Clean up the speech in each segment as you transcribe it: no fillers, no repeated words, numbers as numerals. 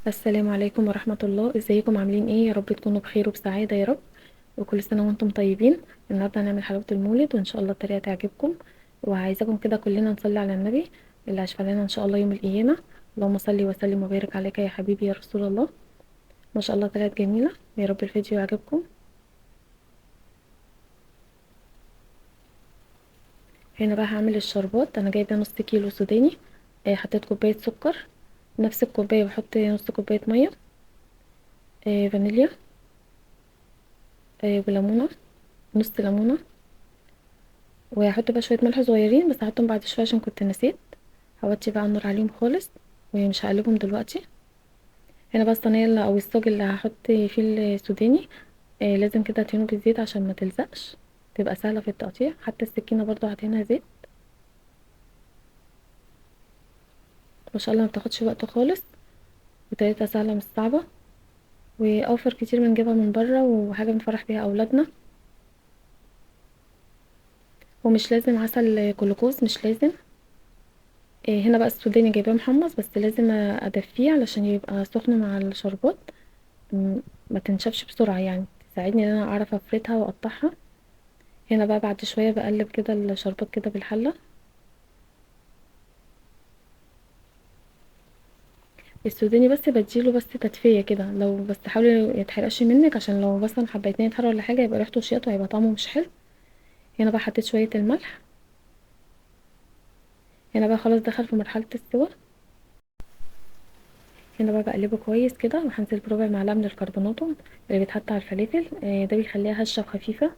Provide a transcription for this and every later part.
السلام عليكم ورحمة الله، ازيكم عاملين ايه؟ يا رب تكونوا بخير وبسعادة يا رب، وكل سنة وانتم طيبين. النهاردة هنعمل حلاوة المولد وان شاء الله الطريقة تعجبكم، وعايزاكم كده كلنا نصلي على النبي اللي هيشفع لنا ان شاء الله يوم القيامة. اللهم صل وسلم وبارك عليك يا حبيبي يا رسول الله. ما شاء الله طلعت جميلة، يا رب الفيديو يعجبكم. هنا بقى هعمل الشربات. انا جايبة نص كيلو سوداني. حطيت كوباية سكر، نفس الكوباية بحط نص كوباية مية. فانيليا. وليمونة، نص ليمونة. وهحط بقى شويه ملح صغيرين، بس هحطهم بعد شويه عشان كنت نسيت. هوطي بقى النار عليهم خالص ومش هقلبهم دلوقتي. هنا بقى الصينيه او الصاج اللي هحط فيه السوداني. لازم كده ادهنه بالزيت عشان ما تلزقش، تبقى سهله في التقطيع. حتى السكينه برضو هدهنها زيت. ما شاء الله ما بتاخدش وقت خالص، وطريقتها سهله مش صعبه، واوفر كتير من جيبها من بره، وحاجه بنفرح بيها اولادنا. ومش لازم عسل كلوكوز، مش لازم. هنا بقى السوداني جايباه محمص، بس لازم ادفيه علشان يبقى سخن مع الشربات. ما تنشفش بسرعة، يعني تساعدني ان انا اعرف افردها واقطعها. هنا بقى بعد شوية بقلب كده الشربات كده بالحلة. السوداني بس بديله بس تدفية كده، لو بس حاولي يتحرقش منك، عشان لو مثلا حبيتين يتحرق ولا حاجة يبقى ريحته شياط وهيبقى طعمه مش حلو. هنا بقى حطيت شوية الملح. هنا بقى خلاص دخل في مرحلة السوا. هنا بقى بقلبه كويس كده، وهنزل بربع معلقة من الكربوناتو اللي بيتحط على الفلافل. ده بيخليها هشة وخفيفة.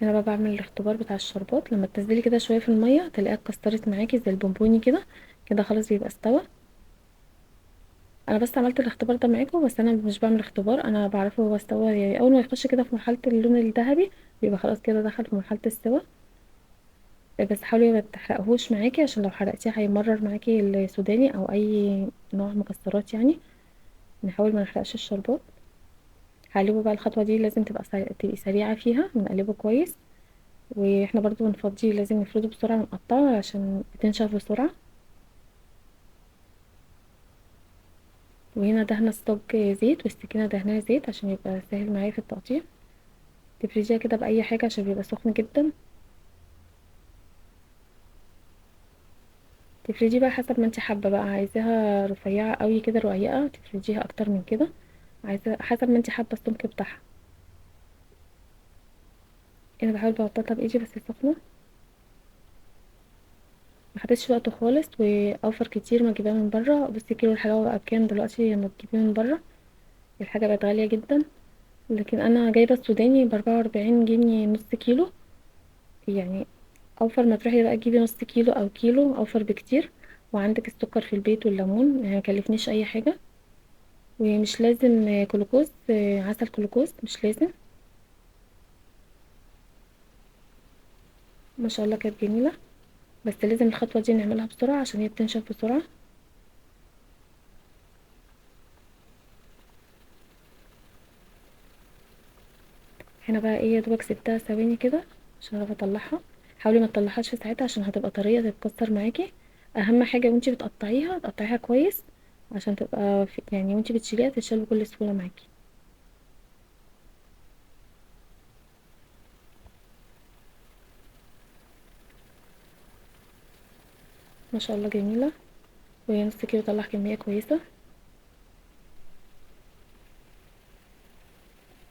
هنا بقى بعمل الاختبار بتاع الشربات. لما تنزلي كده شويه في الميه تلاقيها اتكسرت معاكي زي البونبوني كده. كده خلاص بيبقى استوى. انا بس عملت الاختبار ده معاكم، بس انا مش بعمل اختبار، انا بعرفه هو استوى يعني اول ما يخش كده في مرحله اللون الذهبي بيبقى خلاص كده دخل في مرحله السوا. بس حاولي ما تحرقهوش معاكي، عشان لو حرقتيه هيمرر معاكي السوداني او اي نوع مكسرات يعني. نحاول ما نحرقش الشربات. هقلبه بقى. الخطوه دي لازم تبقي سريعه فيها، بنقلبه كويس. واحنا برضو بنفضيه لازم نفرده بسرعة ونقطعه عشان بتنشف بسرعة. وهنا دهنة الصاج زيت، والسكينة دهنها زيت عشان يبقى سهل معايا في التقطيع. تفرشيها كده بأي حاجة عشان بيبقى سخن جدا. تفردي بقى حسب ما انت حابة، بقى عايزاها رفيعة قوي كده رقيقة تفرديها اكتر من كده، عايزة حسب ما انت حابة السمك بتاعها. انا بحاول ببططها بايدي بس سخنة. ما خدتش وقت خالص، واوفر كتير ما تجيبيها من بره. بصي كيلو الحلاوة بقى بكام دلوقتي لما تجيبيه من بره؟ الحاجة بقت غالية جدا. لكن انا جايبه السوداني ب44 جنيه نص كيلو يعني. اوفر ما تروحي بقى تجيبي نص كيلو او كيلو، اوفر بكتير. وعندك السكر في البيت والليمون، يعني مكلفنيش اي حاجه. ومش لازم كلوكوز، عسل كلوكوز مش لازم. ما شاء الله كانت جميله، بس لازم الخطوه دي نعملها بسرعه عشان هي بتنشف بسرعه. هنا بقى ايه، يا دوبك سبتها ثواني كده عشان اعرف اطلعها. حاولي ما تطلعهاش في ساعتها عشان هتبقى طريه تتكسر معاكي. اهم حاجه وانتي بتقطعيها تقطعيها كويس، عشان تبقى يعني وانتي بتشيليها تتشال بكل سهوله معاكي. ما شاء الله جميله. وهي نص كيلو طلع كميه كويسه.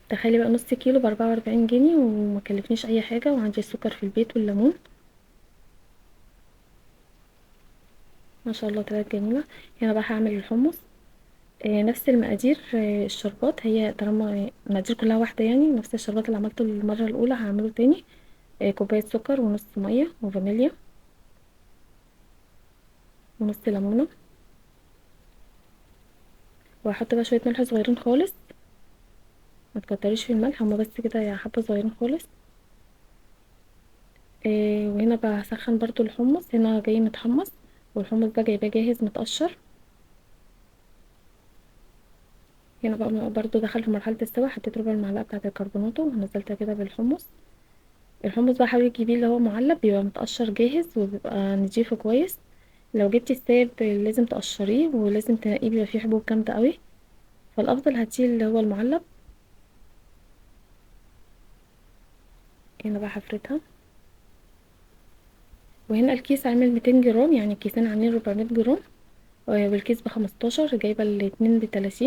تخيلي بقى نص كيلو ب44 جنيه وما كلفنيش اي حاجه، وعندي السكر في البيت والليمون. ما شاء الله طلعت جميله. هنا بقى هعمل الحمص. نفس المقادير. الشربات هي طالما المقادير كلها واحده، يعني نفس الشربات اللي عملته المره الاولى هعمله تاني. كوبايه سكر ونص ميه وفانيليا ونص ليمونه. وهحط بقى شويه ملح صغيرين خالص، ما تكتريش في الملح، هما بس كده يا حبه صغيرين خالص. وهنا بقى هسخن برضو الحمص. هنا جاي متحمص، والحمص ده جايباه جاهز متقشر. هنا بقى برضو دخل في مرحله السوا. حطيت ربع المعلقه بتاعه الكربوناتو ونزلتها كده بالحمص. الحمص بقى حاولي تجيبيه اللي هو معلب، بيبقى متقشر جاهز وبيبقى نضيفه كويس. لو جبتي السايب لازم تقشريه ولازم تنقيه، بيبقى فيه حبوب جامده قوي، فالافضل هاتيه اللي هو المعلب. هنا بقى هفردها. وهنا الكيس عامل 200 جرام، يعني الكيسين عاملين 400 جرام. والكيس ب15، جايبه الاتنين ب30.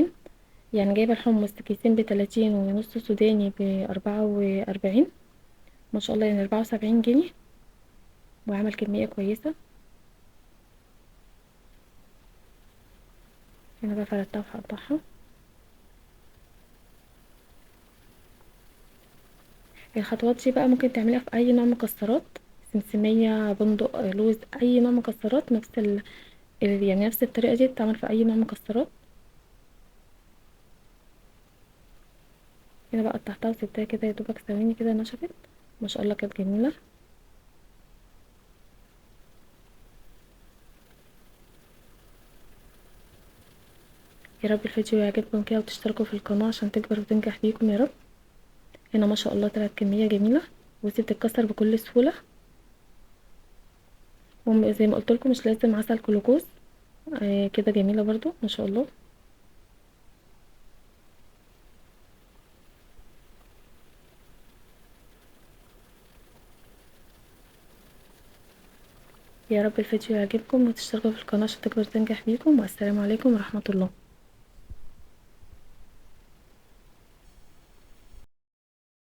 يعني جايبه الحمص كيسين ب30 ونص سوداني ب44. ما شاء الله، يعني 74 جنيه، وعمل كميه كويسه. هنا بقى فردتها وهقطعها. الخطوات دي بقى ممكن تعمليها في اي نوع مكسرات، سمسمية، بندق، لوز، اي نوع مكسرات. نفس يعني نفس الطريقة دي بتتعمل في اي نوع مكسرات. هنا بقى قطعتها وسبتها كده يا دوبك ثواني كده نشفت. ما شاء الله كانت جميلة. يا رب الفيديو يعجبكم كده، وتشتركوا في القناة عشان تكبر وتنجح بيكم يا رب. هنا ما شاء الله طلعت كمية جميلة، بصي بتتكسر بكل سهولة. وزي ما قلت لكم مش لازم عسل كلوكوز. كده جميلة برضو ما شاء الله. يا رب الفيديو يعجبكم، وتشتركوا في القناة عشان تكبر وتنجح بيكم. والسلام عليكم ورحمة الله.